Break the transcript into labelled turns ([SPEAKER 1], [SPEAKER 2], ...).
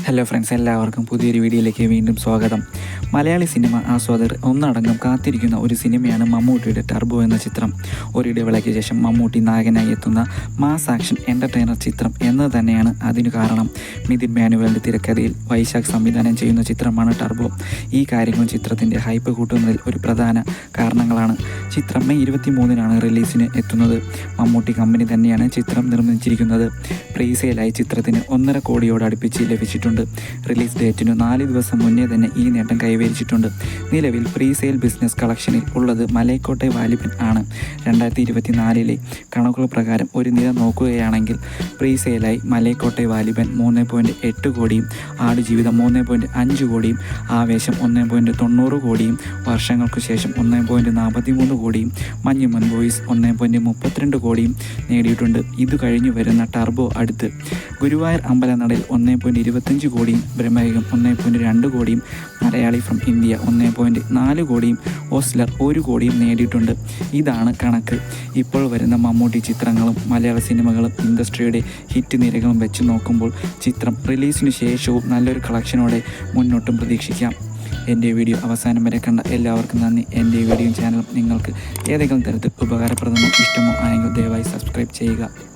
[SPEAKER 1] Hello friends, എല്ലാവർക്കും പുതിയൊരു വീഡിയോയിലേക്ക് വീണ്ടും സ്വാഗതം. മലയാളി സിനിമ ആസ്വാദകർ ഒന്നടങ്കം കാത്തിരിക്കുന്ന ഒരു സിനിമയാണ് മമ്മൂട്ടിയുടെ ടർബോ എന്ന ചിത്രം. ഒരിടവേളയ്ക്ക് ശേഷം മമ്മൂട്ടി നായകനായി എത്തുന്ന മാസ് ആക്ഷൻ എൻ്റർടൈനർ ചിത്രം എന്ന് തന്നെയാണ് അതിനു കാരണം. മിഥുൻ മാനുവലിൻ്റെ തിരക്കഥയിൽ വൈശാഖ് സംവിധാനം ചെയ്യുന്ന ചിത്രമാണ് ടർബോ. ഈ കാര്യങ്ങൾ ചിത്രത്തിൻ്റെ ഹൈപ്പ് കൂട്ടുന്നതിൽ ഒരു പ്രധാന കാരണങ്ങളാണ്. ചിത്രം മെയ് 23-നാണ് റിലീസിന് എത്തുന്നത്. മമ്മൂട്ടി കമ്പനി തന്നെയാണ് ചിത്രം നിർമ്മിച്ചിരിക്കുന്നത്. പ്രീസെയിലായി ചിത്രത്തിന് 1.5 കോടിയോടടുപ്പിച്ച് ലഭിച്ചിട്ടുണ്ട്. റിലീസ് ഡേറ്റിനു 4 ദിവസം മുന്നേ തന്നെ ഈ നേട്ടം കൈവരിച്ചിട്ടുണ്ട്. നിലവിൽ പ്രീസെയിൽ ബിസിനസ് കളക്ഷനിൽ ഉള്ളത് മലൈക്കോട്ടെ വാലിബൻ ആണ്. 2024-ലെ കണക്കുകൾ പ്രകാരം ഒരു നില നോക്കുകയാണെങ്കിൽ പ്രീസെയിലായി മലൈക്കോട്ടെ വാലിബൻ 3.8 കോടിയും, ആടുജീവിതം 3.5 കോടിയും, ആവേശം 1.90 കോടിയും, വർഷങ്ങൾക്കു ശേഷം 1.43 കോടിയും, മഞ്ഞുമൽ ബോയ്സ് 1.32 കോടിയും നേടിയിട്ടുണ്ട്. ഇത് കഴിഞ്ഞു വരുന്ന ടർബോ അടുത്ത് ഗുരുവായൂർ അമ്പലനടയിൽ 1.25 കോടിയും, ബ്രഹ്മയുഗം 1.2 കോടിയും, മലയാളി ഫ്രം ഇന്ത്യ 1.4 കോടിയും, ഓസ്ലർ 1 കോടിയും നേടിയിട്ടുണ്ട്. ഇതാണ് കണക്ക്. ഇപ്പോൾ വരുന്ന മമ്മൂട്ടി ചിത്രങ്ങളും മലയാള സിനിമകളും ഇൻഡസ്ട്രിയുടെ ഹിറ്റ് നിരകളും വെച്ച് നോക്കുമ്പോൾ ചിത്രം റിലീസിന് ശേഷവും നല്ലൊരു കളക്ഷനോടെ മുന്നോട്ടും പ്രതീക്ഷിക്കാം. എൻ്റെ വീഡിയോ അവസാനം വരെ കണ്ട എല്ലാവർക്കും നന്ദി. എൻ്റെ വീഡിയോ ചാനലും നിങ്ങൾക്ക് ഏതെങ്കിലും തരത്തിൽ ഉപകാരപ്രദമോ ഇഷ്ടമോ ആയെങ്കിൽ ദയവായി സബ്സ്ക്രൈബ് ചെയ്യുക.